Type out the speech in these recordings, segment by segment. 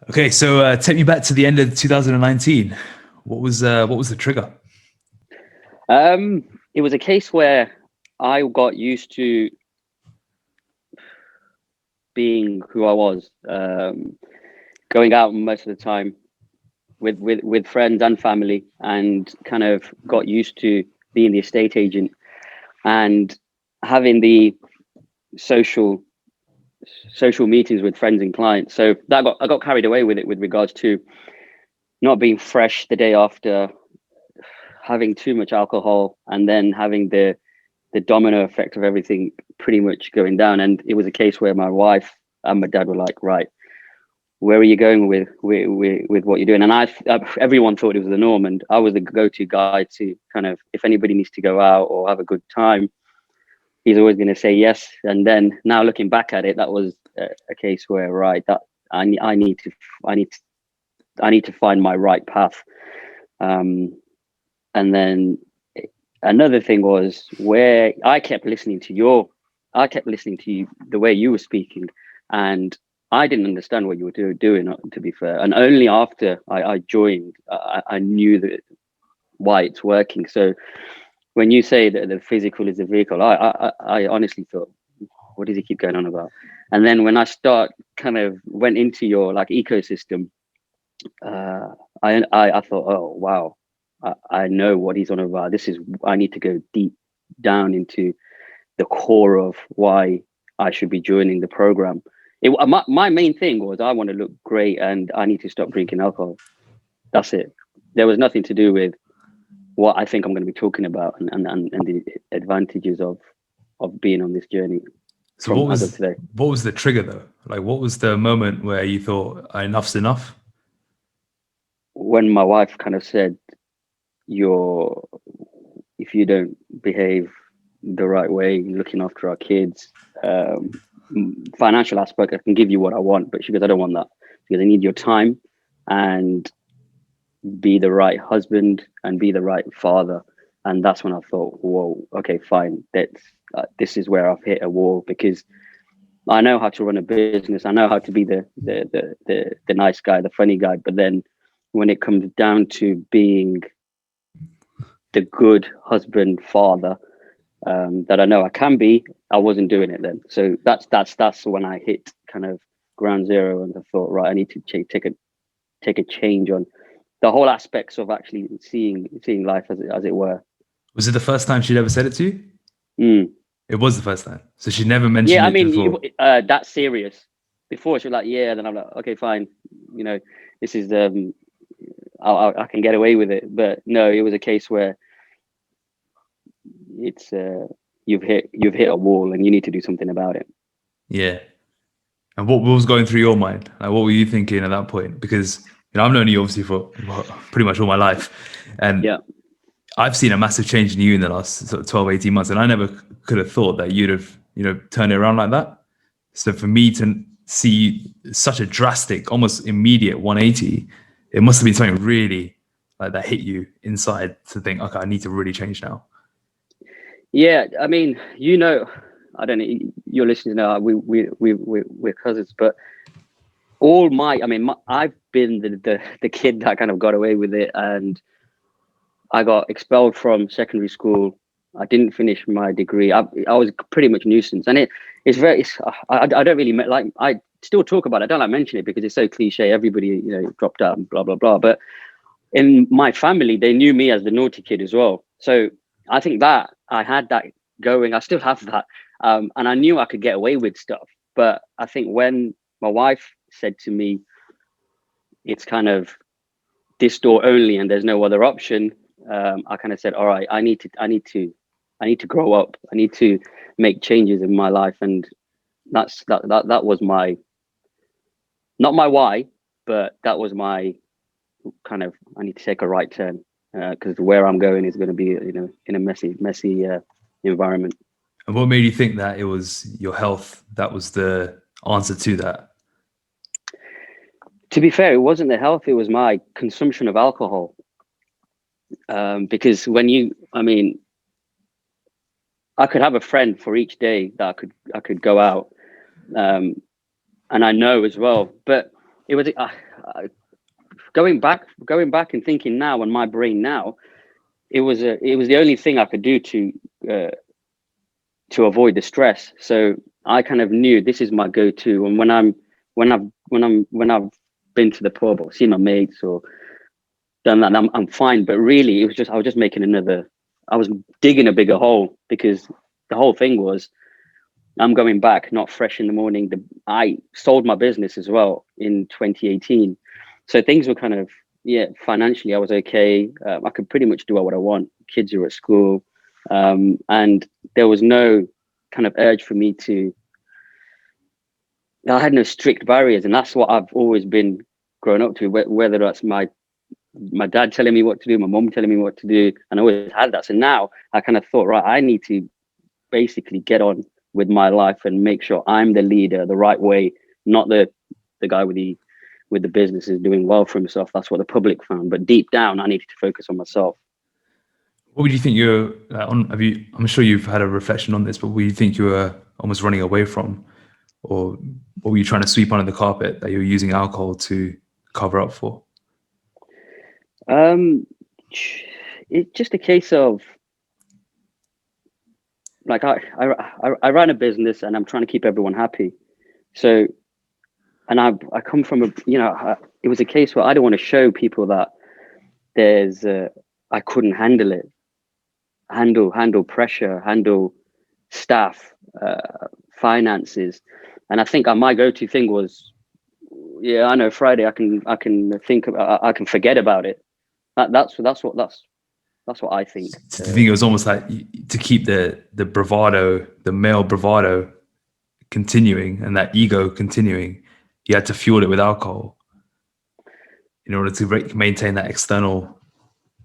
Okay, so take me back to the end of 2019. What was the trigger? Um, it was a case where I got used to being who I was, going out most of the time with friends and family, and kind of got used to being the estate agent and having the social social meetings with friends and clients. So that I got carried away with it with regards to not being fresh the day after, having too much alcohol, and then having the domino effect of everything pretty much going down. And it was a case where my wife and my dad were like, right, where are you going with what you're doing? And everyone thought it was the norm, and I was the go-to guy to kind of, if anybody needs to go out or have a good time, he's always going to say yes. And then now looking back at it, that was a case where, right, that I need to I need to I need to find my right path. Um, and then another thing was where I kept listening to you, the way you were speaking, and I didn't understand what you were doing, to be fair. And only after I joined, I knew that why it's working. So when you say that the physical is the vehicle, I honestly thought, what does he keep going on about? And then when I start kind of went into your like ecosystem, uh, I thought, oh wow, I know what he's on about. This is, I need to go deep down into the core of why I should be joining the program. My main thing was I want to look great and I need to stop drinking alcohol. That's it. There was nothing to do with what I think I'm going to be talking about, and the advantages of being on this journey So from what as of was today. what was the trigger though? Like, what was the moment where you thought, Enough's enough"? When my wife kind of said, "You're if you don't behave the right way, looking after our kids, financial aspect, I can give you what I want," but she goes, "I don't want that, because I need your time and be the right husband and be the right father." And that's when I thought, whoa, okay, fine. This is where I've hit a wall, because I know how to run a business. I know how to be the nice guy, the funny guy. But then when it comes down to being the good husband, father, that I know I can be, I wasn't doing it then. So that's when I hit kind of ground zero, and I thought, right, I need to take a change on the whole aspects of actually seeing life as it were. Was it the first time she'd ever said it to you? Mm. It was the first time. So she never mentioned Yeah, I it mean, before. that's serious. Before she was like, yeah, then I'm like, okay, fine, you know, this is I can get away with it. But no, it was a case where it's you've hit a wall and you need to do something about it. Yeah. And what was going through your mind? Like, what were you thinking at that point? Because I've known you obviously for pretty much all my life, and Yeah. I've seen a massive change in you in the last sort of 12, 18 months, and I never could have thought that you'd have turned it around like that. So for me to see such a drastic, almost immediate 180, it must have been something really like that hit you inside to think, okay, I need to really change now. Yeah, I mean, I don't know. Your listeners know we're cousins, but I've been the kid that kind of got away with it, and I got expelled from secondary school. I didn't finish my degree. I was pretty much nuisance, and it's very. I don't really like. I still talk about it. I don't like mention it because it's so cliche. Everybody dropped out and blah blah blah. But in my family, they knew me as the naughty kid as well. So I think that I had that going. I still have that, and I knew I could get away with stuff. But I think when my wife said to me, "It's kind of this door only, and there's no other option," I kind of said, "All right, I need to grow up. I need to make changes in my life," and that was my not my why, but that was my kind of, I need to take a right turn, because where I'm going is going to be in a messy environment. And what made you think that it was your health that was the answer to that? To be fair, it wasn't the health; it was my consumption of alcohol. Because I mean, I could have a friend for each day that I could go out, um, and I know as well. But it was going back and thinking now on my brain now, it was the only thing I could do to avoid the stress. So I kind of knew this is my go-to. And when I've been to the pub or seen my mates or done that, I'm fine. But really, I was just making I was digging a bigger hole, because the whole thing was, I'm going back, not fresh in the morning. I sold my business as well in 2018. So things were kind of, financially, I was okay. I could pretty much do what I want. Kids are at school. And there was no kind of urge for me I had no strict barriers. And that's what I've always been grown up to, whether that's my dad telling me what to do, my mom telling me what to do. And I always had that. So now I kind of thought, right, I need to basically get on with my life and make sure I'm the leader the right way, not the guy with the business is doing well for himself. That's what the public found. But deep down, I needed to focus on myself. What would you think you're on? I'm sure you've had a reflection on this, but what do you think you were almost running away from, or what were you trying to sweep under the carpet that you're using alcohol to cover up for? It's just a case of, like, I ran a business and I'm trying to keep everyone happy. So, and I come from it was a case where I don't want to show people that I couldn't handle it, handle pressure, handle staff, finances. And I think my go-to thing was, I know Friday I can think about, I can forget about it. That's what I think. Do you think it was almost like to keep the bravado, the male bravado continuing, and that ego continuing, you had to fuel it with alcohol in order to maintain that external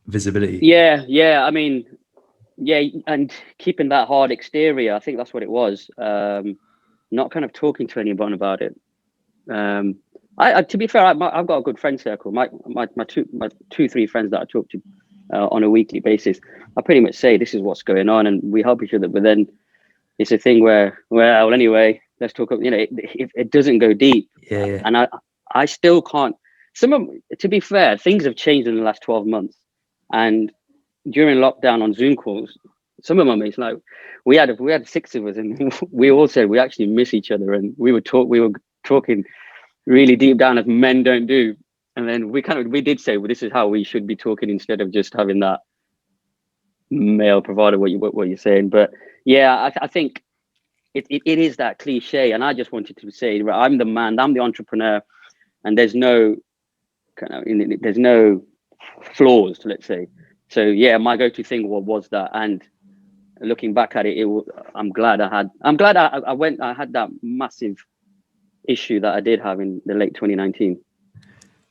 visibility? Yeah. I mean, and keeping that hard exterior, I think that's what it was. Not kind of talking to anyone about it. I to be fair, I've got a good friend circle. My two, three friends that I talk to on a weekly basis, I pretty much say this is what's going on, and we help each other. But then it's a thing where, well, anyway, let's talk. It doesn't go deep. Yeah. And I still can't. To be fair, things have changed in the last 12 months, and during lockdown on Zoom calls, some of my mates, like, we had 6 of us, and we all said we actually miss each other, and we were talking really deep down, as men don't do. And then we did say, well, this is how we should be talking, instead of just having that male provider, what you're saying. But yeah, I think it is that cliche, and I just wanted to say, right, I'm the man, I'm the entrepreneur, and there's no flaws, let's say. So yeah, my go-to thing was that. And looking back at it, I'm glad I had that massive issue that I did have in the late 2019.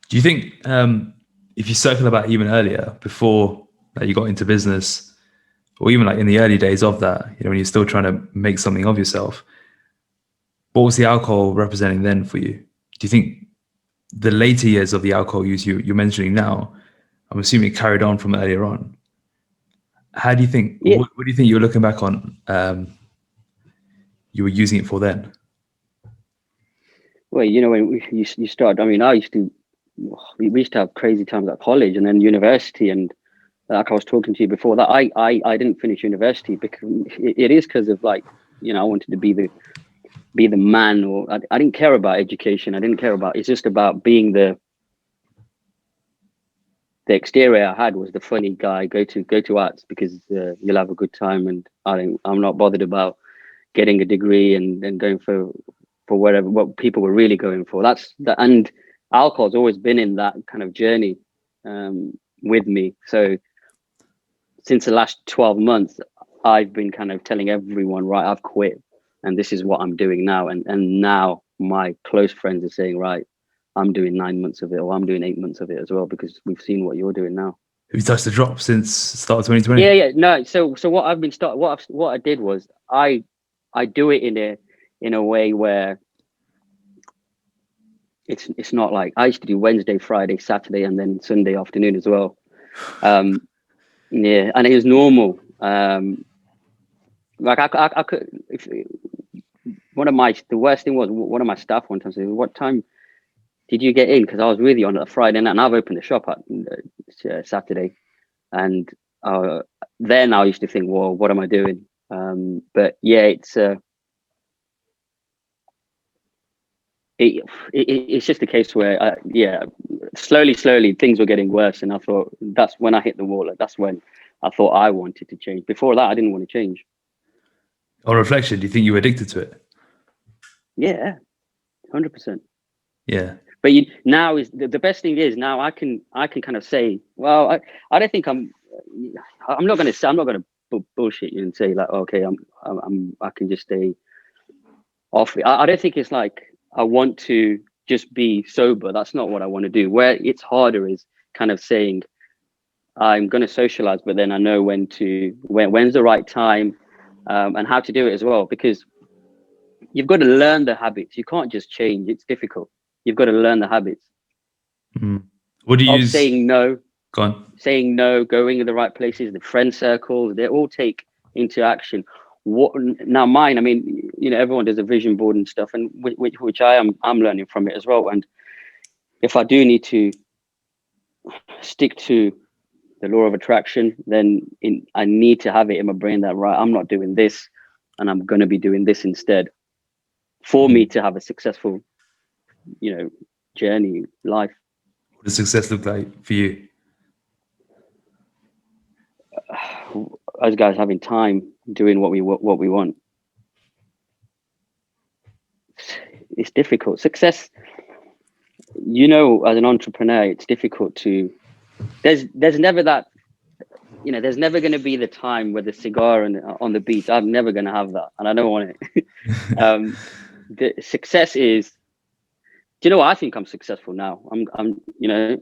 Do you think if you circle back even earlier, before you got into business, or even like in the early days of that, when you're still trying to make something of yourself, what was the alcohol representing then for you? Do you think the later years of the alcohol use you're mentioning now, I'm assuming it carried on from earlier on? How do you think, what do you think you were looking back on, you were using it for then? Well, when you start, I mean, we used to have crazy times at college and then university. And like I was talking to you before that, I didn't finish university because it is because of, like, I wanted to be the man, or I didn't care about education. It's just about being the exterior I had was the funny guy, go to arts because you'll have a good time. And I'm not bothered about getting a degree and going for what people were really going for. And alcohol's always been in that kind of journey with me. So since the last 12 months, I've been kind of telling everyone, right, I've quit and this is what I'm doing now. And now my close friends are saying, right, I'm doing 9 months of it, or I'm doing 8 months of it as well, because we've seen what you're doing now. Have you touched the drop since start of 2020? Yeah. No. So what I did was I do it in a way where it's not like I used to do Wednesday, Friday, Saturday, and then Sunday afternoon as well. Yeah, and it was normal. Like I could. The worst thing was, one of my staff one time said, "What time did you get in? Because I was with you on a Friday night, and I've opened the shop at Saturday, and then I used to think, well, what am I doing? But yeah, it's just a case where, slowly things were getting worse, and I thought that's when I hit the wall. That's when I thought I wanted to change. Before that, I didn't want to change. On reflection, do you think you were addicted to it? Yeah, 100%. Yeah. But now is the best thing is now I can kind of say, well, I don't think I'm not going to bullshit you and say like, okay, I can just stay off. I don't think it's like I want to just be sober. That's not what I want to do. Where it's harder is kind of saying I'm going to socialize, but then I know when's the right time, and how to do it as well, because you've got to learn the habits. You can't just change. It's difficult. You've got to learn the habits. What do you use? Saying no, Go on. saying no, going in the right places, the friend circles, they all take into action. What now? Mine, I mean, everyone does a vision board and stuff, and which I'm learning from it as well. And if I do need to stick to the law of attraction, then I need to have it in my brain that, right, I'm not doing this, and I'm going to be doing this instead, for me to have a successful, journey, life. What does success look like for you? Us guys having time, doing what we want. It's difficult. Success, as an entrepreneur, it's difficult to. There's never that. There's never going to be the time with a cigar and on the beach. I'm never going to have that, and I don't want it. The success is. Do you know what? I think I'm successful now.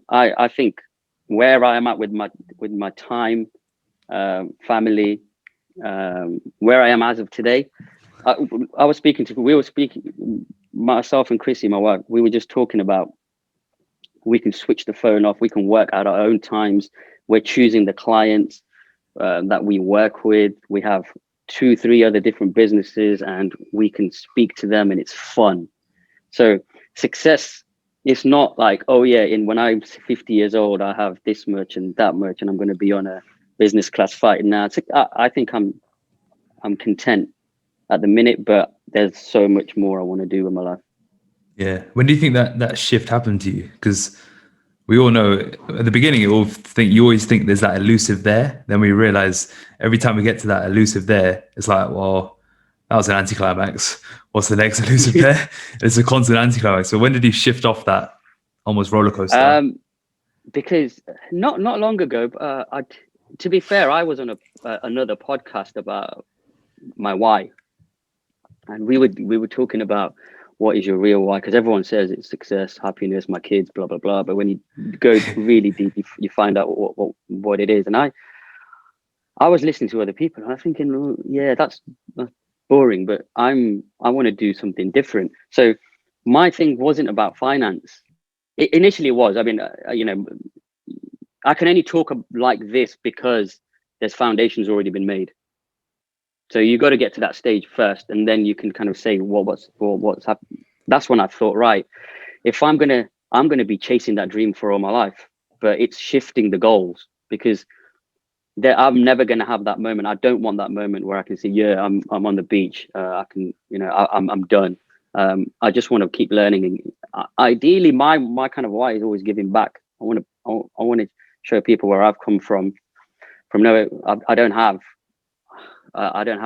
I think where I am at with my time, family, where I am as of today. We were speaking, myself and Chrissy, my wife, we were just talking about, we can switch the phone off. We can work at our own times. We're choosing the clients that we work with. We have 2-3 other different businesses, and we can speak to them, and it's fun. So success is not like, oh yeah, when I'm 50 years old, I have this much and that much, and I'm going to be on a business class flight. Now, I think I'm content at the minute, but there's so much more I want to do in my life. Yeah. When do you think that shift happened to you? Because we all know at the beginning, you always think there's that elusive there. Then we realize every time we get to that elusive there, it's like, well, that was an anticlimax. What's the next elusive there? It's a constant anticlimax. So when did you shift off that almost roller coaster? Because not long ago, to be fair, I was on another podcast about my why, and we were talking about what is your real why, because everyone says it's success, happiness, my kids, blah blah blah. But when you go really deep, you find out what it is. And I was listening to other people, and I'm thinking, oh, yeah, that's boring, but I want to do something different. So my thing wasn't about finance. It initially was. I mean, I can only talk like this because there's foundations already been made. So you got to get to that stage first, and then you can kind of say, well, what's happening? That's when I thought, right, if I'm gonna be chasing that dream for all my life, but it's shifting the goals, because I'm never gonna have that moment. I don't want that moment where I can say, yeah, I'm on the beach. I can, I'm done. I just want to keep learning. And ideally, my kind of why is always giving back. I want to show people where I've come from. I don't have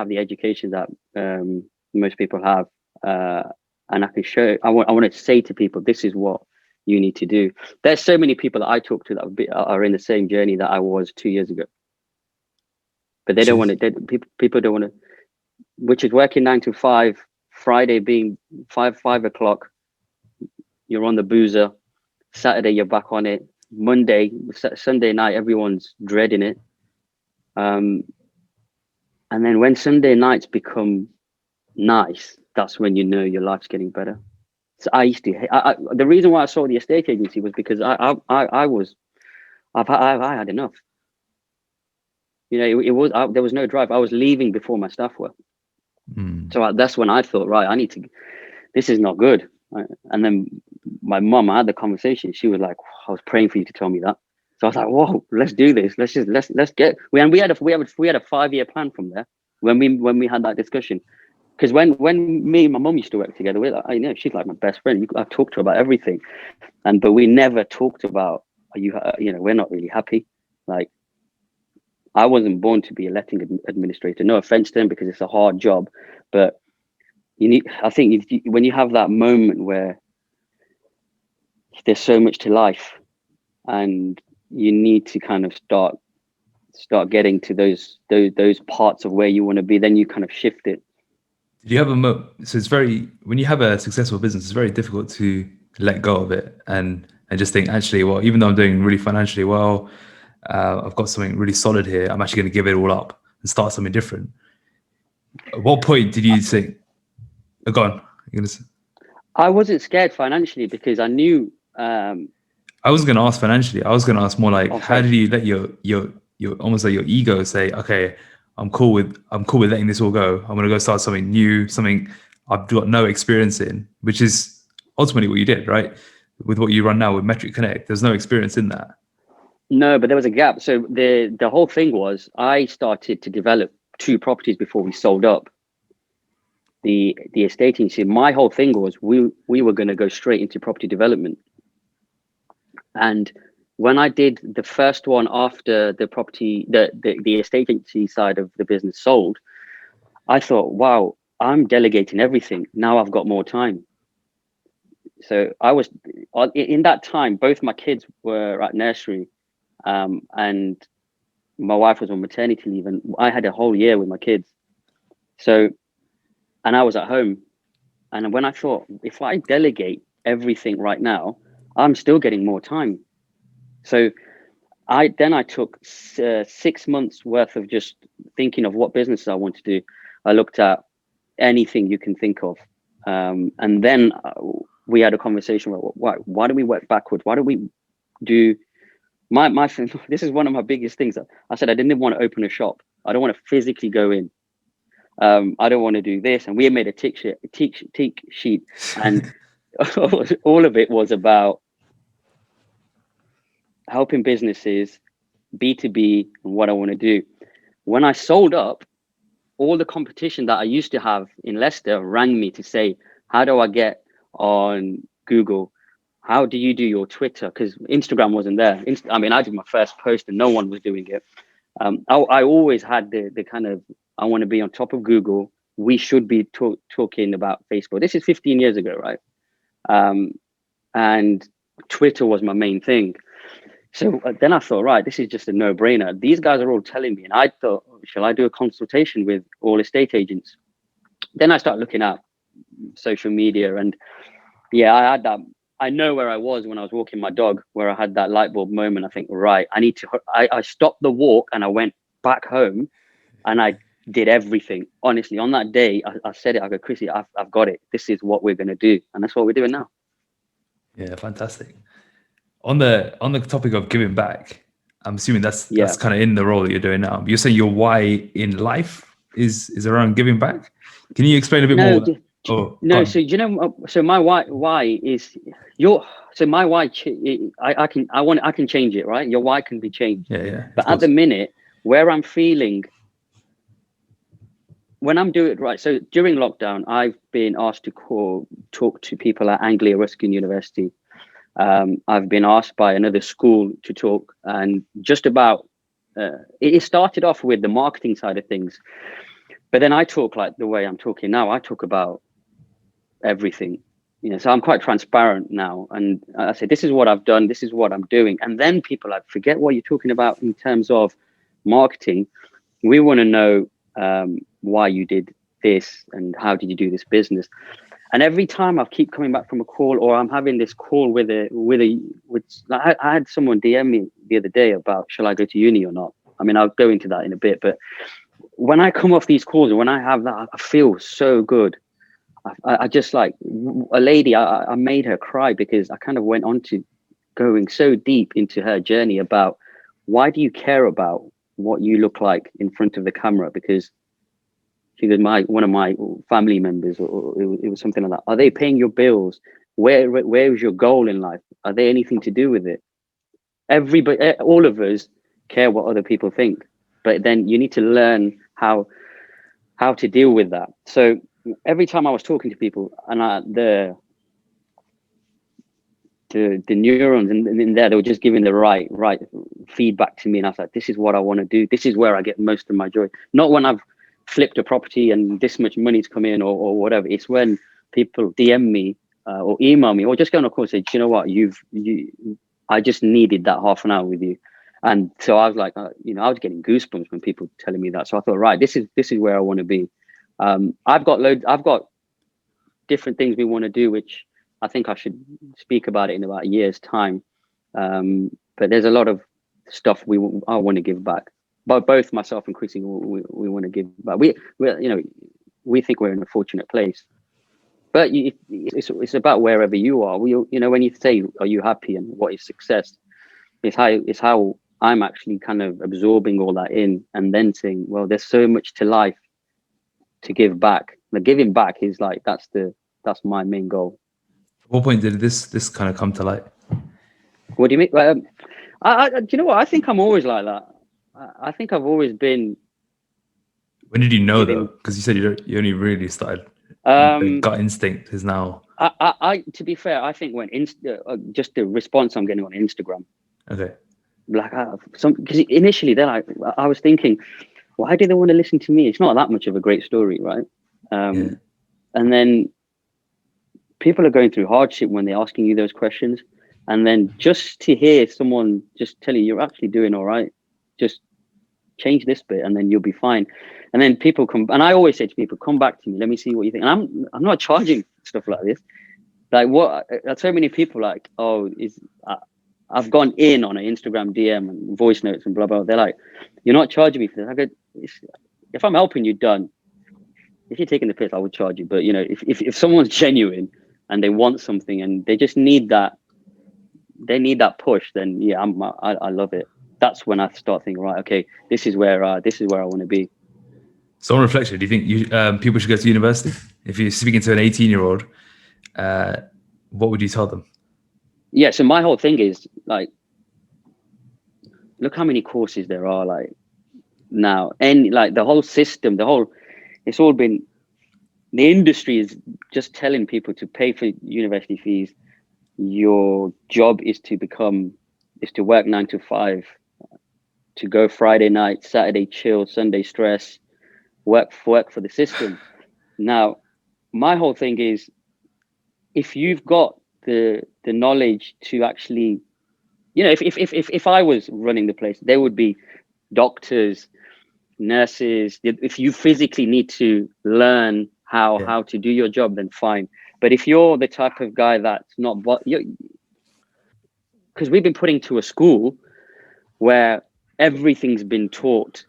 the education that most people have, and I can show. I want to say to people, this is what you need to do. There's so many people that I talk to that are in the same journey that I was 2 years ago, but they don't want to. People don't want to, which is working 9 to 5, Friday being 5 o'clock. You're on the boozer. Saturday you're back on it. Sunday night everyone's dreading it. And then when Sunday nights become nice, that's when you know your life's getting better. So I used to. The reason why I saw the estate agency was because I had enough. It was there was no drive. I was leaving before my staff were. So that's when I thought, right, I need to. This is not good. And then my mum, I had the conversation. She was like, I was praying for you to tell me that. So I was like, whoa, let's do this. Let's get. We had a 5-year plan from there when we had that discussion. Because when me and my mum used to work together, we're like, I know she's like my best friend. I've talked to her about everything, but we never talked about, are you, we're not really happy. Like, I wasn't born to be a letting administrator. No offense to him, because it's a hard job, but I think when you have that moment where there's so much to life, and you need to kind of start getting to those parts of where you want to be, then you kind of shift it. Did you have so it's when you have a successful business, it's very difficult to let go of it and just think, actually, well, even though I'm doing really financially well, I've got something really solid here, I'm actually going to give it all up and start something different. At what point did you think, oh, go on, I wasn't scared financially, because I knew, I wasn't going to ask financially. I was going to ask more like, how did you let your almost like your ego say, okay, I'm cool with letting this all go. I'm going to go start something new, something I've got no experience in, which is ultimately what you did, right? With what you run now with Metric Connect, there's no experience in that. No, but there was a gap. So the whole thing was, I started to develop 2 properties before we sold up the estate agency. My whole thing was, we were going to go straight into property development. And when I did the first one after the property, the estate agency side of the business sold, I thought, wow, I'm delegating everything. Now I've got more time. So I was, in that time, both my kids were at nursery, and my wife was on maternity leave, and I had a whole year with my kids. So, and I was at home. And when I thought, if I delegate everything right now, I'm still getting more time. So I took 6 months worth of just thinking of what businesses I want to do. I looked at anything you can think of. And then we had a conversation about, why don't we work backwards? Why don't we do my this is one of my biggest things. I said I didn't want to open a shop. I don't want to physically go in. I don't want to do this. And we made a tick sheet, and all of it was about helping businesses, B2B, and what I want to do. When I sold up, all the competition that I used to have in Leicester rang me to say, how do I get on Google? How do you do your Twitter? Because Instagram wasn't there. I did my first post and no one was doing it. I always had the kind of, I want to be on top of Google. We should be talking about Facebook. This is 15 years ago, right? And Twitter was my main thing. So then I thought, right, this is just a no-brainer. These guys are all telling me, and I thought, shall I do a consultation with all estate agents? Then I started looking at social media, and yeah, I had that. I know where I was when I was walking my dog, where I had that light bulb moment. I think, right, I need to. I stopped the walk and I went back home, and I did everything. Honestly, on that day, I said it. I go, Chrissy, I've got it. This is what we're going to do, and that's what we're doing now. Yeah, fantastic. On the topic of giving back, I'm assuming that's kind of in the role that you're doing now. You're saying your why in life is around giving back. Can you explain a bit more? No. So so my why is your. So my why, I can change it, right? Your why can be changed. Yeah. But at the minute, where I'm feeling, when I'm doing it right. So during lockdown, I've been asked to talk to people at Anglia Ruskin University. I've been asked by another school to talk, and just about, it started off with the marketing side of things, but then I talk like the way I'm talking now. I talk about everything, so I'm quite transparent now. And I say, this is what I've done, this is what I'm doing. And then people like, forget what you're talking about in terms of marketing. We want to know why you did this and how did you do this business. And every time I keep coming back from a call, or I'm having this call with I had someone DM me the other day about, shall I go to uni or not? I'll go into that in a bit, but when I come off these calls and when I have that, I feel so good. I just, like a lady, I made her cry, because I kind of went on to going so deep into her journey about, why do you care about what you look like in front of the camera? Because she goes, one of my family members, or it was something like that. Are they paying your bills? where is your goal in life? Are there anything to do with it? Everybody, all of us care what other people think, but then you need to learn how to deal with that. So every time I was talking to people, and the neurons in there, they were just giving the right feedback to me, and I was like, this is what I want to do. This is where I get most of my joy. Not when I've flipped a property and this much money's come in or whatever. It's when people DM me or email me or just go on a call and say, do you know what, I just needed that half an hour with you. And so I was like, I was getting goosebumps when people telling me that. So I thought, right, this is where I want to be. I've got different things we want to do, which I think I should speak about it in about a year's time. But there's a lot of stuff I want to give back. But both myself and Chrissy, we want to give back. We think we're in a fortunate place. But it's about wherever you are. When you say, are you happy and what is success? It's how I'm actually kind of absorbing all that in and then saying, well, there's so much to life to give back. The giving back is like, that's my main goal. At what point did this kind of come to light? What do you mean? Do you know what? I think I'm always like that. I think I've always been. When did you know though? Because you said you only really started. Gut instinct is now. I to be fair, I think when just the response I'm getting on Instagram. Okay. Like because initially I was thinking, why do they want to listen to me? It's not that much of a great story, right? And then people are going through hardship when they're asking you those questions, and then just to hear someone just tell you you're actually doing all right, just change this bit and then you'll be fine. And then people come, and I always say to people, come back to me, let me see what you think. And I'm not charging stuff like this. Like so many people like, I've gone in on an Instagram DM and voice notes and blah blah. They're like, you're not charging me for this. I go, if I'm helping you, done. If you're taking the piss, I would charge you. But if someone's genuine and they want something and they just need that, push, then yeah, I love it. That's when I start thinking, right, okay, this is where I want to be. So on reflection, do you think people should go to university? If you're speaking to an 18-year-old, what would you tell them? Yeah, so my whole thing is like, look how many courses there are like now, and like the whole system, it's all been, the industry is just telling people to pay for university fees. Your job is to work 9 to 5, to go Friday night, Saturday chill, Sunday stress, work for the system. Now, my whole thing is, if you've got the knowledge to actually, if I was running the place, there would be doctors, nurses. If you physically need to learn how to do your job, then fine. But if you're the type of guy that's not, because we've been put into a school where everything's been taught,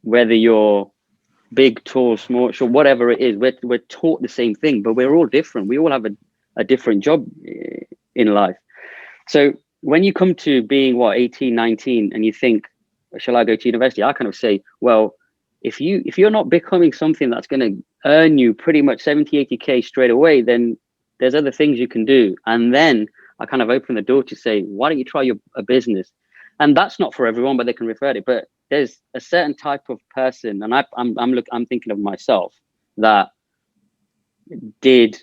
whether you're big, tall, small, short, whatever it is, we're taught the same thing, but we're all different. We all have a different job in life. So when you come to being 18, 19, and you think, shall I go to university? I kind of say, well, if you're not becoming something that's going to earn you pretty much 70, 80K straight away, then there's other things you can do. And then I kind of open the door to say, why don't you try a business? And that's not for everyone, but they can refer it. But there's a certain type of person, and I'm thinking of myself, that did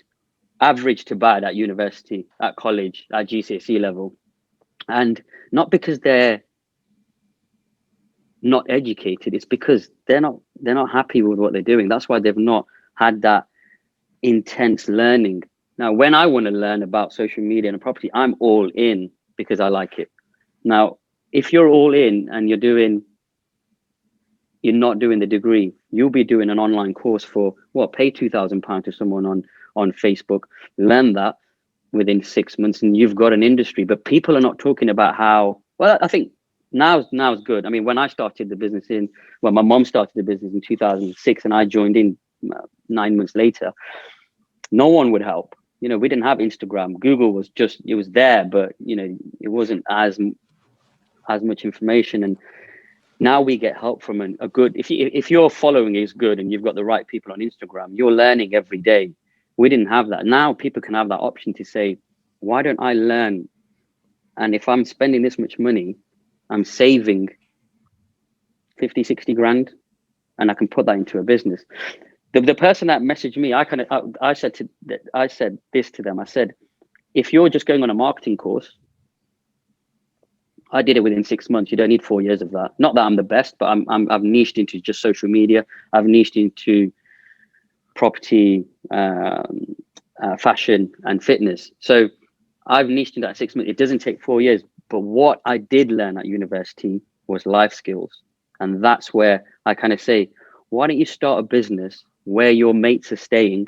average to bad at university, at college, at GCSE level, and not because they're not educated, it's because they're not happy with what they're doing. That's why they've not had that intense learning. Now, when I want to learn about social media and property, I'm all in because I like it. Now, if you're all in and you're not doing the degree, you'll be doing an online course for pay £2,000 to someone on Facebook, learn that within 6 months, and you've got an industry. But people are not talking about how, well, I think now's good. I mean, when I started the business my mom started the business in 2006 and I joined in 9 months later, no one would help. We didn't have Instagram. Google was it was there, but it wasn't as much information. And now we get help from a good, if your following is good and you've got the right people on Instagram, you're learning every day. We didn't have that. Now people can have that option to say, why don't I learn? And if I'm spending this much money, I'm saving 50, 60 grand, and I can put that into a business. The person that messaged me, I said this to them. I said, if you're just going on a marketing course, I did it within 6 months. You don't need 4 years of that. Not that I'm the best, but I've niched into just social media. I've niched into property, fashion, and fitness. So I've niched into that 6 months. It doesn't take 4 years. But what I did learn at university was life skills. And that's where I kind of say, why don't you start a business where your mates are staying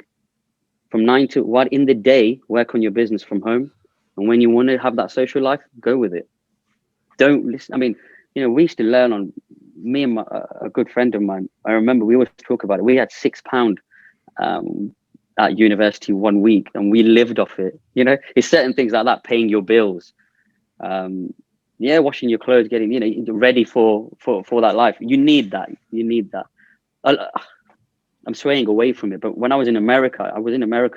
from 9 to what in the day, work on your business from home. And when you want to have that social life, go with it. Don't listen. I mean, we used to learn on me and a good friend of mine. I remember we always talk about it. We had £6 at university 1 week, and we lived off it. It's certain things like that, paying your bills, washing your clothes, getting ready for that life. You need that. I'm swaying away from it, but when I was in America,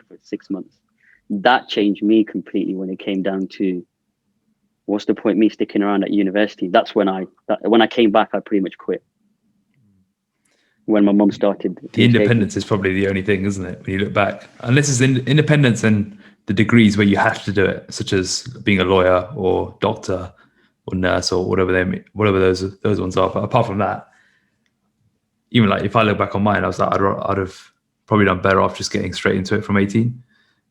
for 6 months. That changed me completely when it came down to what's the point me sticking around at university. That's when I came back, I pretty much quit. When my mum started. The independence is probably the only thing, isn't it? When you look back, unless it's independence and the degrees where you have to do it, such as being a lawyer or doctor or nurse or whatever those ones are. But apart from that, even like if I look back on mine, I was like, I'd have probably done better off just getting straight into it from 18.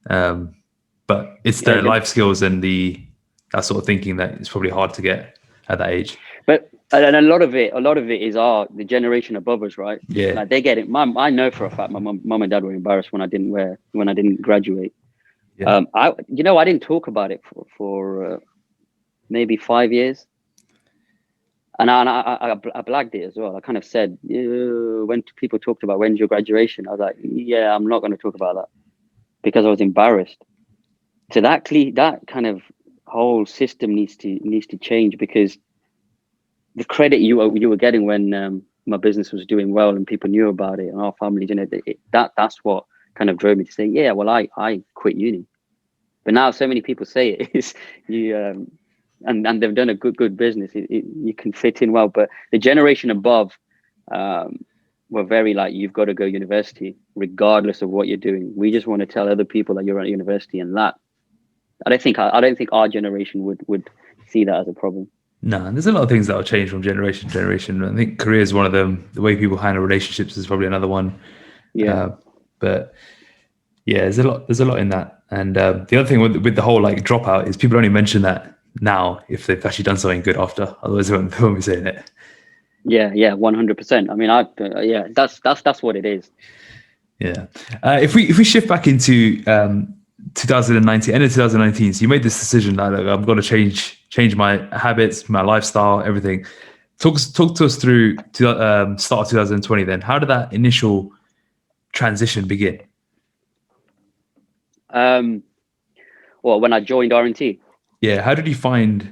But it's the life skills and that sort of thinking that it's probably hard to get at that age. But and a lot of it is the generation above us, right? Yeah, like they get it. I know for a fact my mum and dad were embarrassed when I didn't graduate. Yeah. I didn't talk about it for maybe 5 years. And I blagged it as well. I kind of said, when people talked about when's your graduation, I was like, yeah, I'm not going to talk about that because I was embarrassed. So that kind of whole system needs to change, because the credit you were getting when my business was doing well and people knew about it and our families, that's what kind of drove me to say, yeah, well, I quit uni. But now so many people say it is you. And they've done a good business. You can fit in well, but the generation above were very like, you've got to go university regardless of what you're doing. We just want to tell other people that you're at university, and that I don't think our generation would see that as a problem. No, there's a lot of things that will change from generation to generation. I think career is one of them. The way people handle relationships is probably another one. Yeah. But yeah, there's a lot in that. And the other thing with the whole like dropout is people only mention that now if they've actually done something good after, otherwise they won't be saying it. Yeah 100%. I mean, that's what it is. Yeah. If we shift back into 2019, end of 2019, so you made this decision that I'm going to change my habits, my lifestyle, everything. Talk to us through start of 2020 then. How did that initial transition begin? Well, when I joined R&T. Yeah, how did you find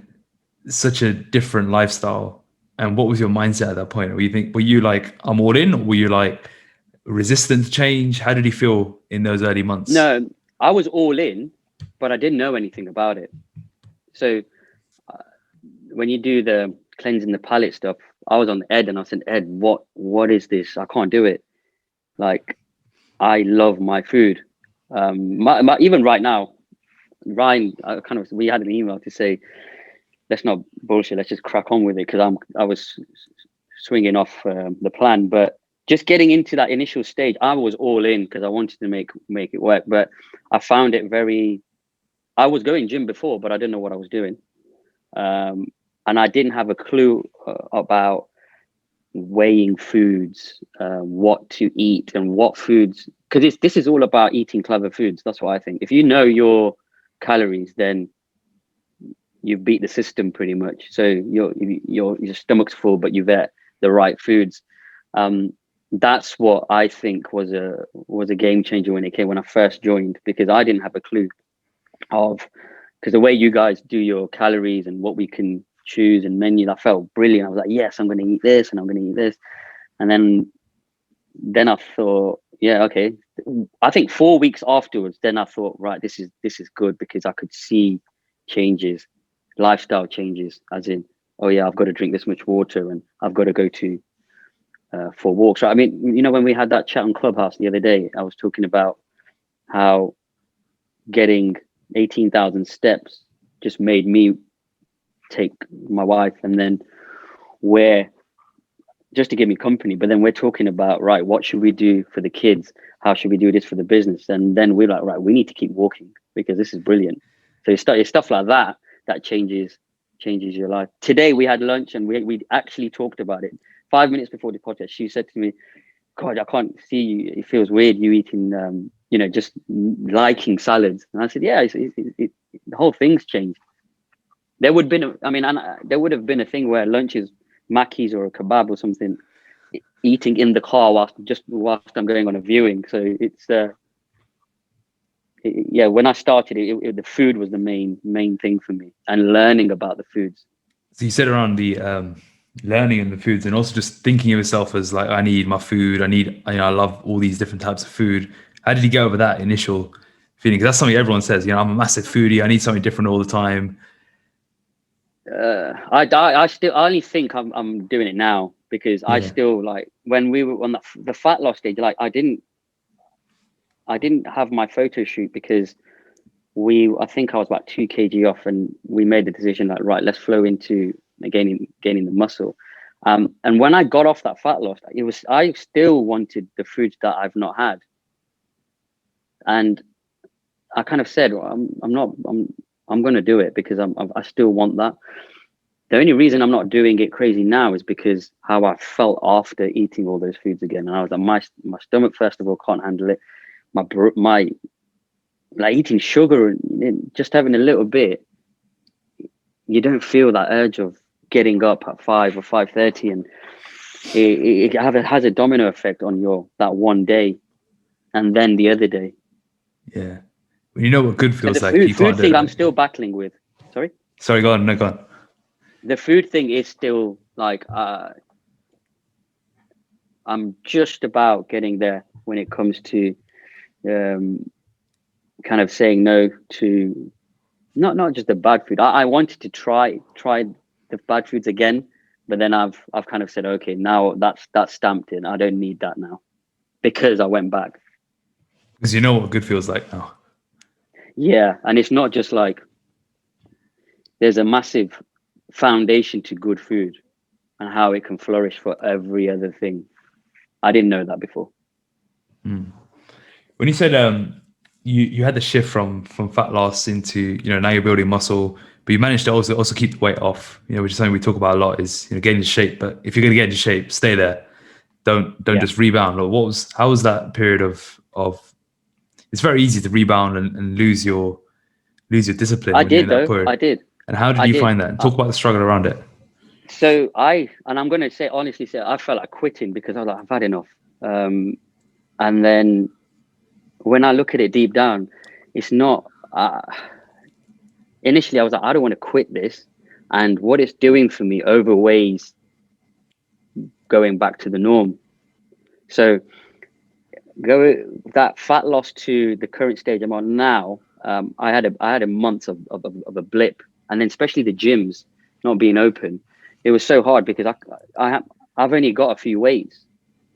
such a different lifestyle, and what was your mindset at that point? Were you like, I'm all in, or were you like resistant to change? How did you feel in those early months? No, I was all in, but I didn't know anything about it. So when you do the cleansing the palate stuff, I was on Ed and I said, Ed, what is this? I can't do it. Like, I love my food. Even right now, Ryan, we had an email to say, let's not bullshit, let's just crack on with it, because I was swinging off the plan. But just getting into that initial stage, I was all in because I wanted to make it work. But I found it I was going gym before, but I didn't know what I was doing. And I didn't have a clue about weighing foods, what to eat and what foods, because this is all about eating clever foods. That's what I think. If you know your calories, then you beat the system pretty much. So your stomach's full, but you've ate the right foods. That's what I think was a game changer when I first joined, because I didn't have a clue because the way you guys do your calories and what we can choose and menu, that felt brilliant. I was like, yes, I'm going to eat this and I'm going to eat this. And then I thought, Yeah, okay. I think 4 weeks afterwards, then I thought, right, this is good because I could see changes, lifestyle changes, as in, oh yeah, I've got to drink this much water and I've got to go to for walks. Right? I mean, when we had that chat on Clubhouse the other day, I was talking about how getting 18,000 steps just made me take my wife, and then where just to give me company. But then we're talking about, right, what should we do for the kids? How should we do this for the business? And then we're like, right, we need to keep walking because this is brilliant. So it's stuff like that that changes your life. Today we had lunch and we actually talked about it 5 minutes before the podcast. She said to me, God, I can't see you. It feels weird you eating, just liking salads. And I said, yeah, the whole thing's changed. There would been, there would have been a thing where lunch is Mackey's or a kebab or something, eating in the car whilst I'm going on a viewing. So it's yeah. When I started the food was the main thing for me, and learning about the foods. So you said around the learning and the foods, and also just thinking of yourself as like, I need my food. I love all these different types of food. How did you get over that initial feeling? Because that's something everyone says. I'm a massive foodie. I need something different all the time. I only think I'm doing it now because I Yeah. still, like, when we were on the fat loss stage, like I didn't have my photo shoot because I think I was about 2 kg off, and we made the decision that, right, let's flow into gaining the muscle. And when I got off that fat loss, I still wanted the foods that I've not had, and I kind of said, well, I'm going to do it because I still want that. The only reason I'm not doing it crazy now is because how I felt after eating all those foods again, and I was like, my stomach, first of all, can't handle it. My like eating sugar and just having a little bit, you don't feel that urge of getting up at 5 or 5:30, and it has a domino effect on that one day and then the other day. Yeah. When you know what good But feels the like, you food can't do thing I'm it. still battling with. Sorry? Sorry, go on. No, go on. The food thing is still like, I'm just about getting there when it comes to kind of saying no to not just the bad food. I wanted to try the bad foods again, but then I've kind of said, okay, now that's stamped in. I don't need that now because I went back. Because you know what good feels like now. Yeah, and it's not just like, there's a massive foundation to good food and how it can flourish for every other thing. I didn't know that before. When you said you had the shift from fat loss into now you're building muscle, but you managed to also keep the weight off, which is something we talk about a lot, is getting into shape. But if you're going to get into shape, stay there. Don't Yeah, just rebound. Or how was that period of it's very easy to rebound and lose your discipline I when you're in did that though. period. I did. And how did I you did. find that? And talk about the struggle around it. So I'm going to say, honestly, I felt like quitting because I was like, I've had enough. And then when I look at it deep down, it's not, initially I was like, I don't want to quit this. And what it's doing for me overweighs going back to the norm. So that fat loss to the current stage I'm on now, I had a month of a blip, and then especially the gyms not being open, it was so hard because I've only got a few weights,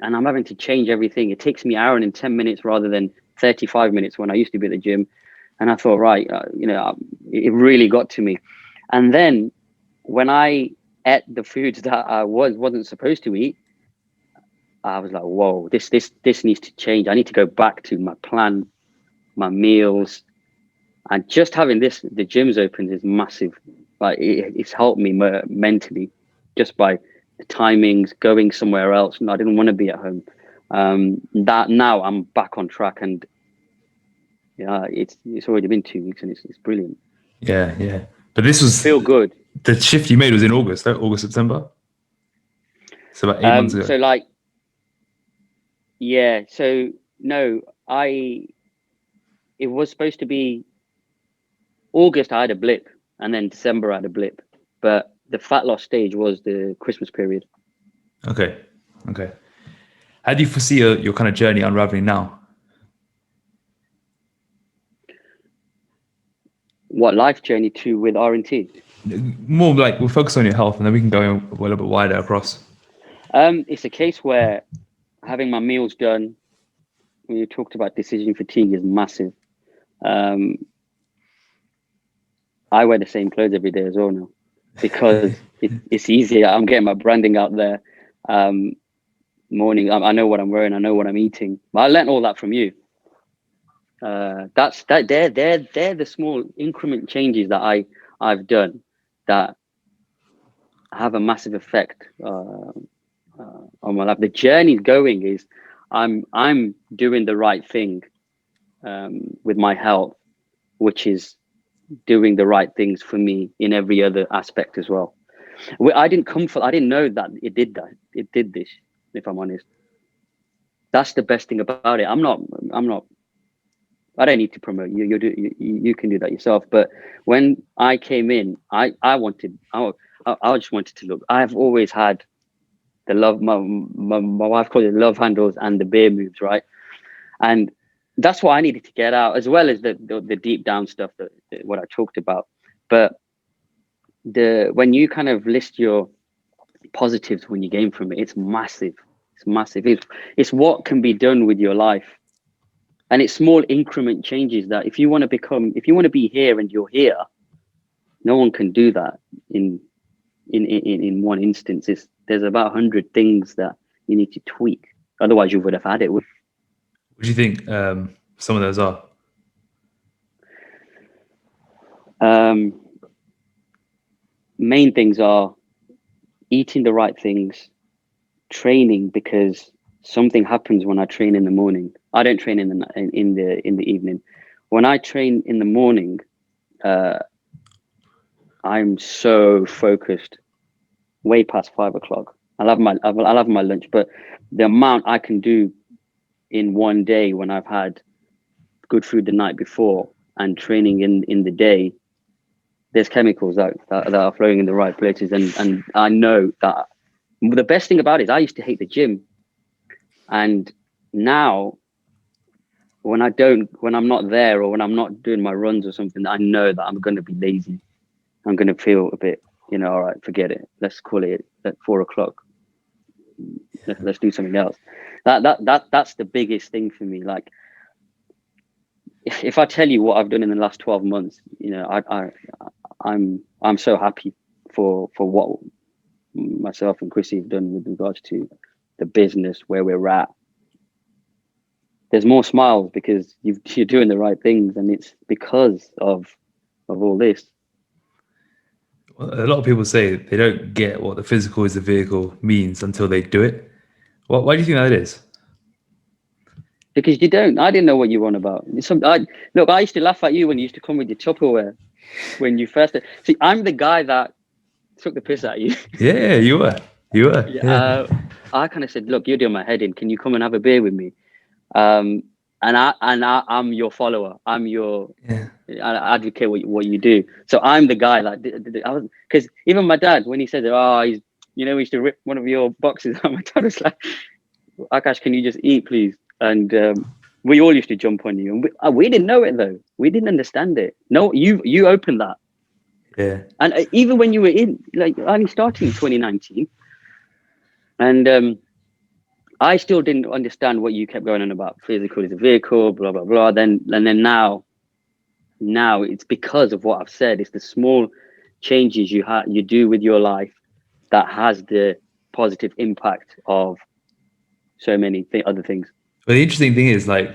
and I'm having to change everything. It takes me an hour and 10 minutes rather than 35 minutes when I used to be at the gym, and I thought, right, it really got to me. And then when I ate the foods that I wasn't supposed to eat, I was like, whoa, this needs to change. I need to go back to my plan, my meals, and just having the gyms open is massive. Like it's helped me mentally, just by the timings, going somewhere else. And I didn't want to be at home. That now I'm back on track, and yeah, it's already been 2 weeks, and it's brilliant. Yeah, yeah. But this was Feel good. the shift you made was in August, right? August, September. So about 8 months ago. So like, yeah. So no, it was supposed to be August. I had a blip, and then December I had a blip. But the fat loss stage was the Christmas period. Okay. Okay. How do you foresee your kind of journey unraveling now? What life journey to with R&T? More like we'll focus on your health, and then we can go a little bit wider across. It's a case where having my meals done, when you talked about decision fatigue, is massive. I wear the same clothes every day as well now because it's easier. I'm getting my branding out there. Morning, I know what I'm wearing. I know what I'm eating. But I learned all that from you. They're the small increment changes that I've done that have a massive effect on my life. The journey going is I'm doing the right thing with my health, which is doing the right things for me in every other aspect as well. I didn't know that it did that. It did this, if I'm honest. That's the best thing about it. I don't need to promote you. You can do that yourself. But when I came in, I just wanted to look. I've always had the love. My wife calls it love handles and the beer moves, right? And that's what I needed to get out, as well as the deep down stuff that what I talked about. But when you kind of list your positives when you gain from it, it's massive. It's massive. It's what can be done with your life. And it's small increment changes that if you want to be here and you're here, no one can do that in one instance. There's about 100 things that you need to tweak. Otherwise you would have had it. What do you think some of those are? Main things are eating the right things, training, because something happens when I train in the morning. I don't train in the evening. When I train in the morning, I'm so focused, way past 5 o'clock. I'll have my lunch, but the amount I can do in one day when I've had good food the night before and training in the day, there's chemicals that are flowing in the right places, and I know that the best thing about it is I used to hate the gym, and now when I'm not there or when I'm not doing my runs or something, I know that I'm going to be lazy. I'm going to feel a bit, all right, forget it. Let's call it at 4 o'clock. Let's do something else. That's the biggest thing for me. Like, if I tell you what I've done in the last 12 months, I'm so happy for what myself and Chrissy have done with regards to the business, where we're at. There's more smiles because you're doing the right things, and it's because of all this. Well, a lot of people say they don't get what the physical is the vehicle means until they do it. Why do you think that is? Because you don't. I didn't know what you were on about. Look, I used to laugh at you when you used to come with your Tupperware when you first. See, I'm the guy that took the piss at you. Yeah, you were. Yeah. I kind of said, look, you're doing my head in. Can you come and have a beer with me? And I'm your follower. I'm your I advocate what you do. So I'm the guy that because even my dad, when he said, he used to rip one of your boxes out, my dad was like, Akash, can you just eat, please? And we all used to jump on you, and we didn't know it though. We didn't understand it. No, you opened that. Yeah. And even when you were only starting in 2019, and I still didn't understand what you kept going on about. Physical is a vehicle, blah blah blah. Then now it's because of what I've said. It's the small changes you do with your life that has the positive impact of so many other things. But the interesting thing is, like,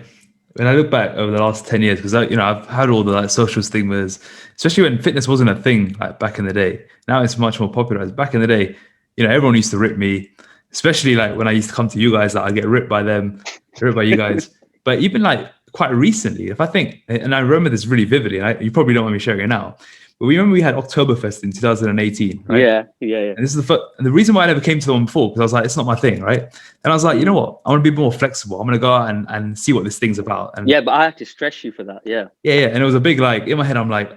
when I look back over the last 10 years, because I've had all the social stigmas, especially when fitness wasn't a thing like back in the day. Now it's much more popularized. Back in the day, everyone used to rip me, especially like when I used to come to you guys, I get ripped by them, ripped by you guys. But even like quite recently, if I think, and I remember this really vividly, and you probably don't want me sharing it now, but we remember we had Oktoberfest in 2018, right? Yeah. And this is and the reason why I never came to the one before, because I was like, it's not my thing, right? And I was like, you know what? I want to be more flexible. I'm going to go out and see what this thing's about. And but I have to stress you for that. Yeah. And it was a big, like, in my head, I'm like,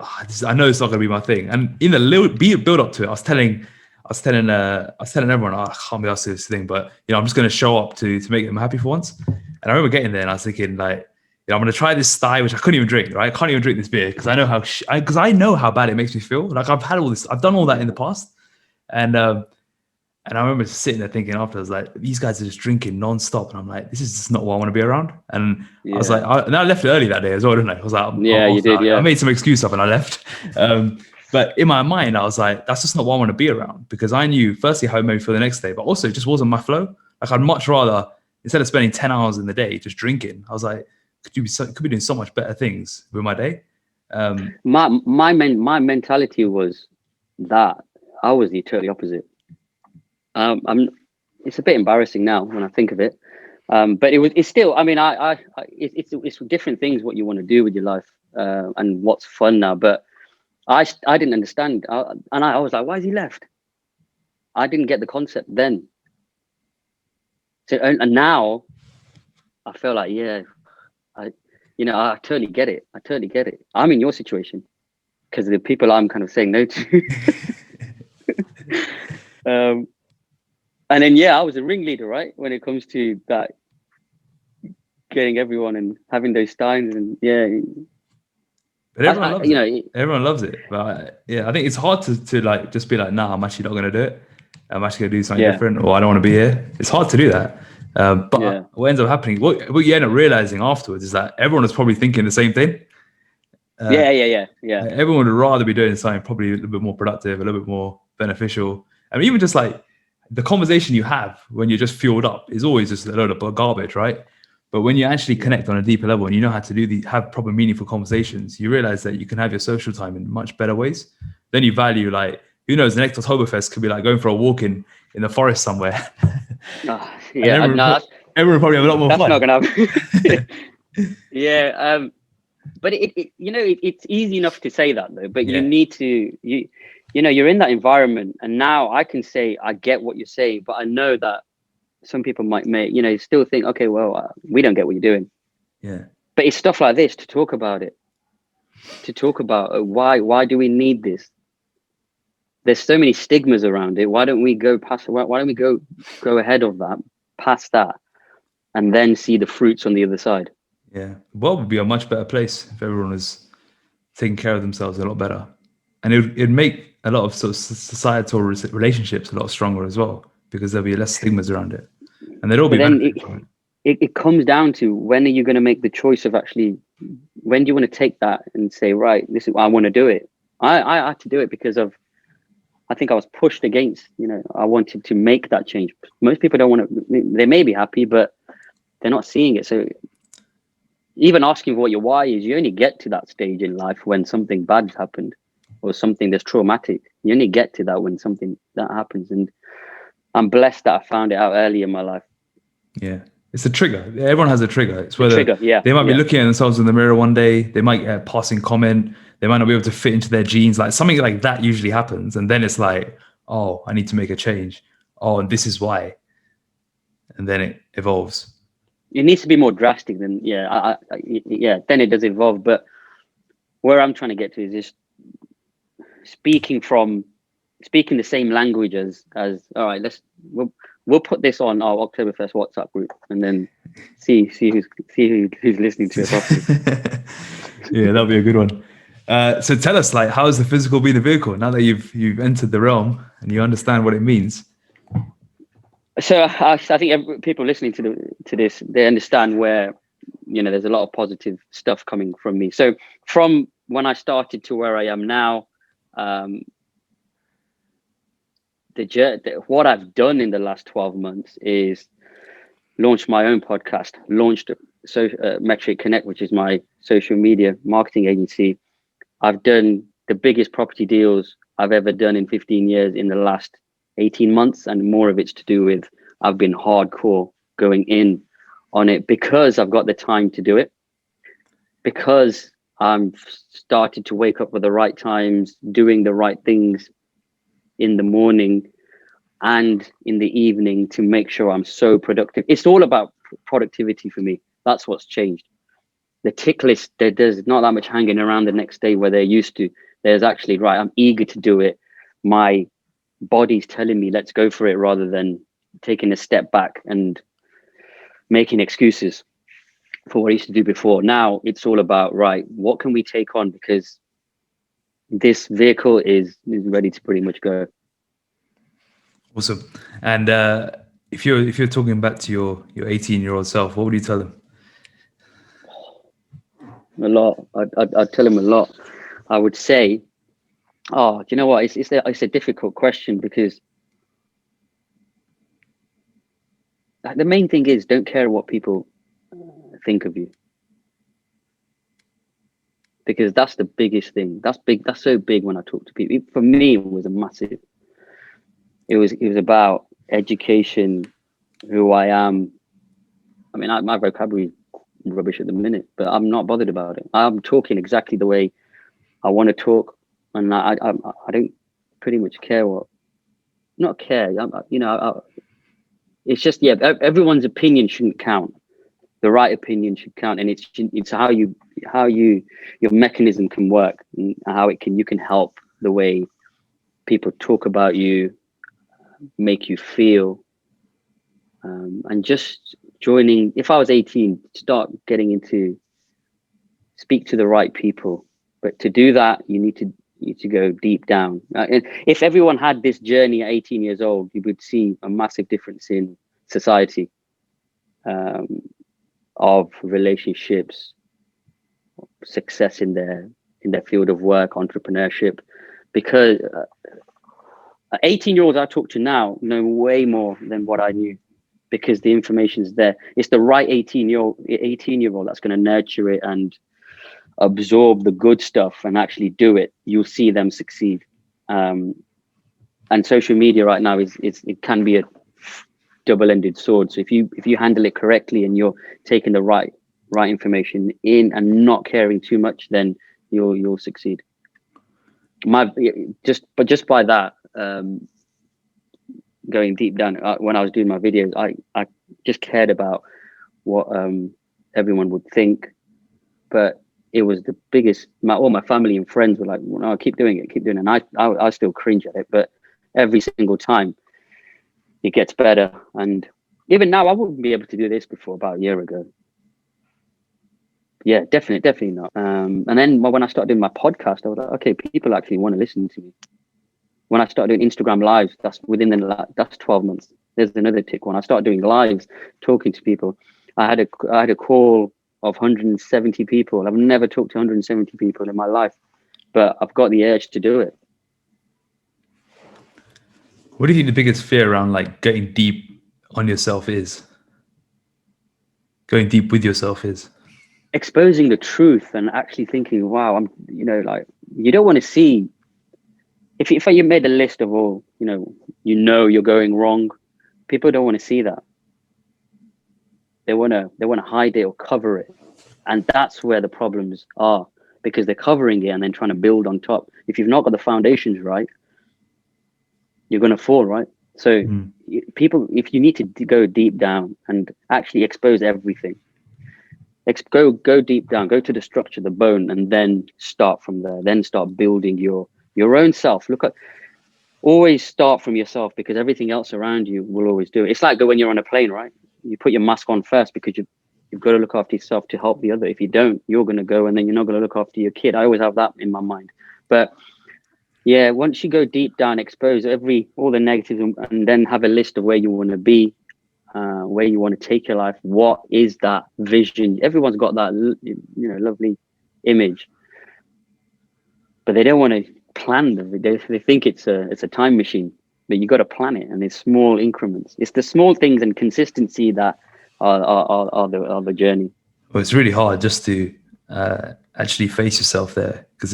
I know it's not going to be my thing. And in the little build up to it, I was telling everyone, oh, I can't be asked to do this thing, but I'm just going to show up to make them happy for once. And I remember getting there and I was thinking like, I'm going to try this sty, which I couldn't even drink, right? I can't even drink this beer because I know how bad it makes me feel. Like I've done all that in the past. And I remember sitting there thinking after, I was like, these guys are just drinking nonstop. And I'm like, this is just not what I want to be around. And I was like, and I left early that day as well, didn't I? I was like, you did, I made some excuse up and I left. But in my mind, I was like, that's just not what I want to be around, because I knew firstly how it made me feel the next day, but also it just wasn't my flow. Like I'd much rather, instead of spending 10 hours in the day just drinking, I was like, could be doing so much better things with my day. My mentality was that I was the totally opposite. It's a bit embarrassing now when I think of it, but it's still. I mean, it's different things what you want to do with your life and what's fun now. But I didn't understand, and I was like, why has he left? I didn't get the concept then. So and now I feel like I totally get it. I totally get it. I'm in your situation because of the people I'm kind of saying no to. And then, I was a ringleader, right? When it comes to that, getting everyone and having those steins and But everyone loves it. But I think it's hard to like just be like, nah, I'm actually not going to do it. I'm actually going to do something different, or I don't want to be here. It's hard to do that. But what ends up happening, what you end up realizing afterwards is that everyone is probably thinking the same thing. Everyone would rather be doing something probably a little bit more productive, a little bit more beneficial. I mean, even just like the conversation you have when you're just fueled up is always just a load of garbage, right? But when you actually connect on a deeper level and you know how to have proper meaningful conversations, you realize that you can have your social time in much better ways. Then you value, like, who knows, the next Oktoberfest could be like going for a walk in the forest somewhere. Everyone probably have a lot more fun. That's not going to happen. But it's easy enough to say that though, but you need to, you're in that environment, and now I can say, I get what you're saying, but I know that some people might still think, okay, well, we don't get what you're doing. Yeah. But it's stuff like this to talk about it, why do we need this? There's so many stigmas around it. Why don't we go past? Why don't we go ahead of that, past that, and then see the fruits on the other side? Yeah, the world would be a much better place if everyone was taking care of themselves a lot better, and it'd make a lot of sort of societal relationships a lot stronger as well, because there'll be less stigmas around it, and they'd all be benefiting from it. It comes down to, when are you going to make the choice of actually, when do you want to take that and say, right, this is, I want to do it. I had to do it because I think I was pushed against, I wanted to make that change. Most people don't want to, they may be happy, but they're not seeing it. So even asking for what your why is, you only get to that stage in life when something bad's happened or something that's traumatic. You only get to that when something that happens. And I'm blessed that I found it out early in my life. Yeah. It's a trigger. Everyone has a trigger. It's whether they might be looking at themselves in the mirror one day, they might get a passing comment, they might not be able to fit into their jeans. Like something like that usually happens. And then it's like, oh, I need to make a change. Oh, and this is why. And then it evolves. It needs to be more drastic than, then it does evolve. But where I'm trying to get to is just speaking the same language as all right, we'll put this on our Oktoberfest WhatsApp group and then see who's listening to it. Yeah, that'll be a good one. So tell us, like, how has the physical been the vehicle now that you've entered the realm and you understand what it means? So I think people listening to this, they understand where, there's a lot of positive stuff coming from me. So from when I started to where I am now, what I've done in the last 12 months is launched my own podcast, launched Metric Connect, which is my social media marketing agency. I've done the biggest property deals I've ever done in 15 years in the last 18 months. And more of it's to do with, I've been hardcore going in on it because I've got the time to do it, because I'm started to wake up at the right times, doing the right things in the morning and in the evening to make sure I'm so productive. It's all about productivity for me. That's what's changed. The tick list, there's not that much hanging around the next day where they're used to. There's actually, right, I'm eager to do it. My body's telling me let's go for it, rather than taking a step back and making excuses for what I used to do before. Now it's all about, right, what can we take on, because this vehicle is ready to pretty much go. Awesome. And if you're talking back to your 18-year-old self, what would you tell him? A lot. I'd tell him a lot. I would say, do you know what? It's a difficult question, because the main thing is, don't care what people think of you, because that's the biggest thing. That's big. That's so big when I talk to people. For me, it was a massive. It was about education, who I am. I mean, my vocabulary is rubbish at the minute, but I'm not bothered about it. I'm talking exactly the way I want to talk, and I don't pretty much care what. Not care. It's just, everyone's opinion shouldn't count. The right opinion should count, and it's how your mechanism can work, and how you can help the way people talk about you, make you feel, and just joining. If I was 18, start getting into, speak to the right people, but to do that, you need to go deep down. If everyone had this journey at 18 years old, you would see a massive difference in society, of relationships, success in their field of work, entrepreneurship. Because 18-year-olds I talk to now know way more than what I knew, because the information's there. It's the right 18-year-old that's going to nurture it and absorb the good stuff and actually do it. You'll see them succeed. And social media right now it can be a double-ended sword. So if you handle it correctly, and you're taking the right information in and not caring too much, then you'll succeed. Just by that, going deep down, when I was doing my videos, I just cared about what everyone would think, but it was the biggest. All my family and friends were like, well, no, keep doing it, and I still cringe at it, but every single time it gets better. And even now, I wouldn't be able to do this before about a year ago. Yeah, definitely not. And then when I started doing my podcast, I was like, okay, people actually want to listen to me. When I started doing Instagram lives, that's 12 months. There's another tick. When I started doing lives, talking to people, I had a call of 170 people. I've never talked to 170 people in my life, but I've got the urge to do it. What do you think the biggest fear around like getting deep on yourself is? Going deep with yourself is? Exposing the truth and actually thinking, wow, you don't want to see, if you made a list of all, you're going wrong, people don't want to see that. They want to hide it or cover it. And that's where the problems are, because they're covering it and then trying to build on top. If you've not got the foundations right, you're going to fall, right? So people, if you need to go deep down and actually expose everything, go deep down, go to the structure, the bone, and then start from there. Then start building your own self. Always start from yourself, because everything else around you will always do it. It's like when you're on a plane, right? You put your mask on first, because you've got to look after yourself to help the other. If you don't, you're going to go, and then you're not going to look after your kid. I always have that in my mind. But yeah, once you go deep down, expose all the negatives, and then have a list of where you want to be, where you want to take your life. What is that vision? Everyone's got that, lovely image, but they don't want to plan them. They think it's a time machine, but you got to plan it, and it's small increments. It's the small things and consistency that are the journey. Well, it's really hard just to actually face yourself there, because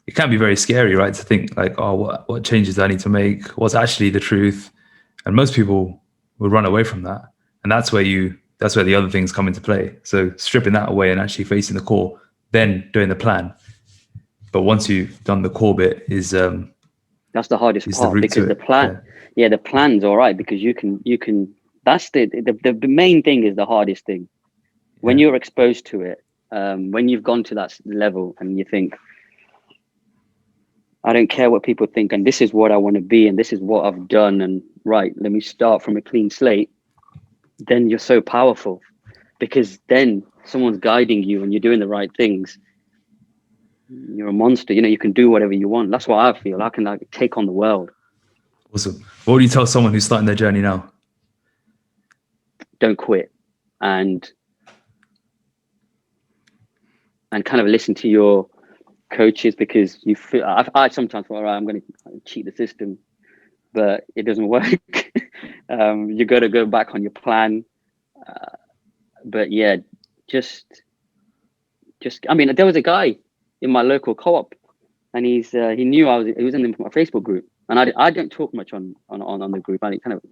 it can be very scary, right? To think like, oh, what changes do I need to make? What's actually the truth? And most people would run away from that. And that's where the other things come into play. So stripping that away and actually facing the core, then doing the plan. But once you've done the core bit, that's the hardest part, because the plan, the plan's all right, because you can. That's the main thing is the hardest thing. When you're exposed to it, when you've gone to that level, and you think, I don't care what people think, and this is what I want to be, and this is what I've done, and right, let me start from a clean slate. Then you're so powerful, because then someone's guiding you and you're doing the right things. You're a monster. You can do whatever you want. That's what I feel. I can like take on the world. Awesome. What would you tell someone who's starting their journey now? Don't quit, and kind of listen to your coaches, because you feel. I sometimes feel, all right, I'm going to cheat the system, but it doesn't work. You got to go back on your plan. But yeah, just. I mean, there was a guy in my local co-op, and he knew he was in my Facebook group, and I don't talk much on the group. I kind of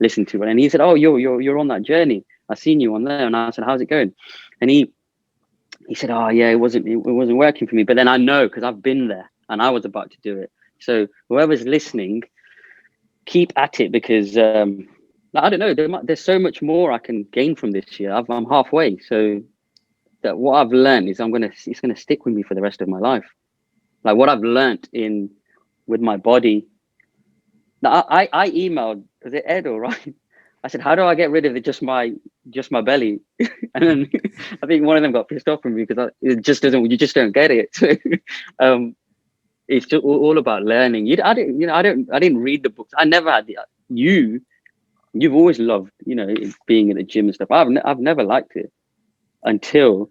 listen to it, and he said, "Oh, you're on that journey. I seen you on there," and I said, "How's it going?" And he said, "Oh yeah, it wasn't working for me." But then I know, because I've been there and I was about to do it. So whoever's listening, keep at it, because I don't know. There's so much more I can gain from this year. I'm halfway, so. That what I've learned is it's gonna stick with me for the rest of my life. Like what I've learned with my body. Now I emailed, was it Ed or Ryan? I said, how do I get rid of just my belly? And then I think one of them got pissed off with me, because you just don't get it. So, it's just all about learning. I didn't read the books. I never had you've always loved, being in the gym and stuff. I've never liked it until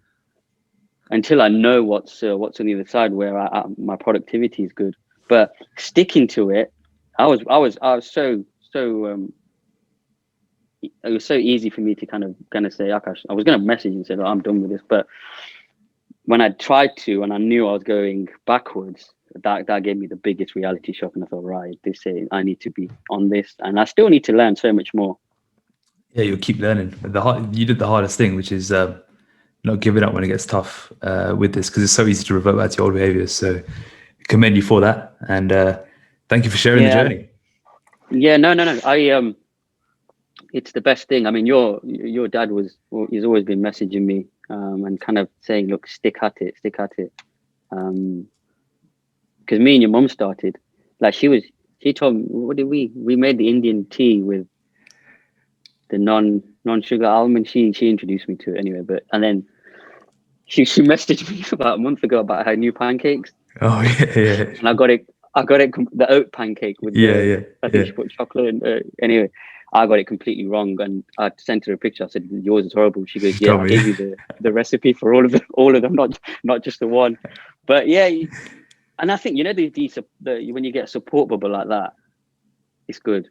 I know what's on the other side, where my productivity is good. But sticking to it, I was so it was so easy for me to kind of say, Akash, I was going to message and say, I'm done with this. But when I tried to, and I knew I was going backwards, that gave me the biggest reality shock. And I thought, right, I need to be on this, and I still need to learn so much more. Yeah, you'll keep learning. You did the hardest thing, which is not giving up when it gets tough with this, because it's so easy to revert back to your old behaviors. So commend you for that, and thank you for sharing the journey. Yeah, no. It's the best thing. I mean, your dad he's always been messaging me and kind of saying, look, stick at it. Because me and your mum started, like she told me, what did we made the Indian tea with the non-sugar almond. She introduced me to it anyway, and then she messaged me about a month ago about her new pancakes. Oh yeah. And I got it the oat pancake with I think she put chocolate in. Anyway, I got it completely wrong, and I sent her a picture. I said, yours is horrible. She goes, yeah, I gave you the recipe for all of them, not just the one. But yeah, and I think, when you get a support bubble like that, it's good.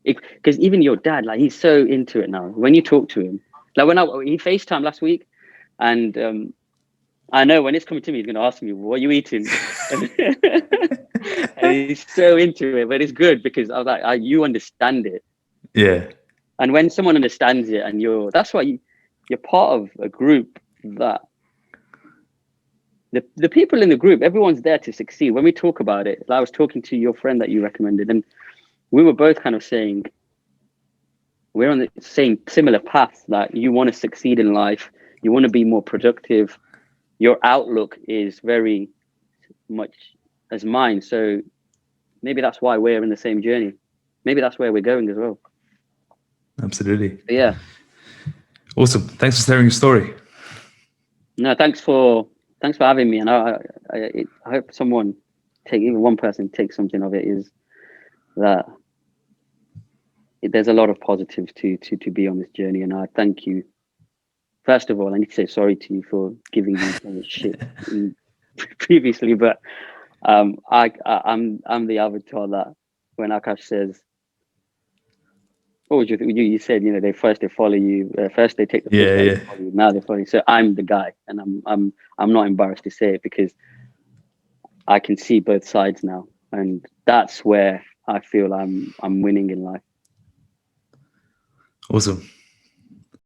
Because even your dad, like, he's so into it now. When you talk to him, like he FaceTime last week, and I know when it's coming to me, he's going to ask me, what are you eating? And he's so into it, but it's good, because I was like, you understand it. Yeah. And when someone understands it, and that's why you're part of a group that the people in the group, everyone's there to succeed. When we talk about it, I was talking to your friend that you recommended, and we were both kind of saying we're on the similar path, that you want to succeed in life. You want to be more productive. Your outlook is very much as mine. So maybe that's why we're in the same journey. Maybe that's where we're going as well. Absolutely. But yeah. Awesome. Thanks for sharing your story. No, thanks for having me. And I hope even one person takes something of it, is that there's a lot of positives to be on this journey. And I thank you. First of all, I need to say sorry to you for giving you so much shit previously, but I'm the avatar that when Akash says, "What would you think?" You said, they follow you. First they take the piss, follow you, now they follow you. So I'm the guy, and I'm not embarrassed to say it, because I can see both sides now, and that's where I feel I'm winning in life. Awesome.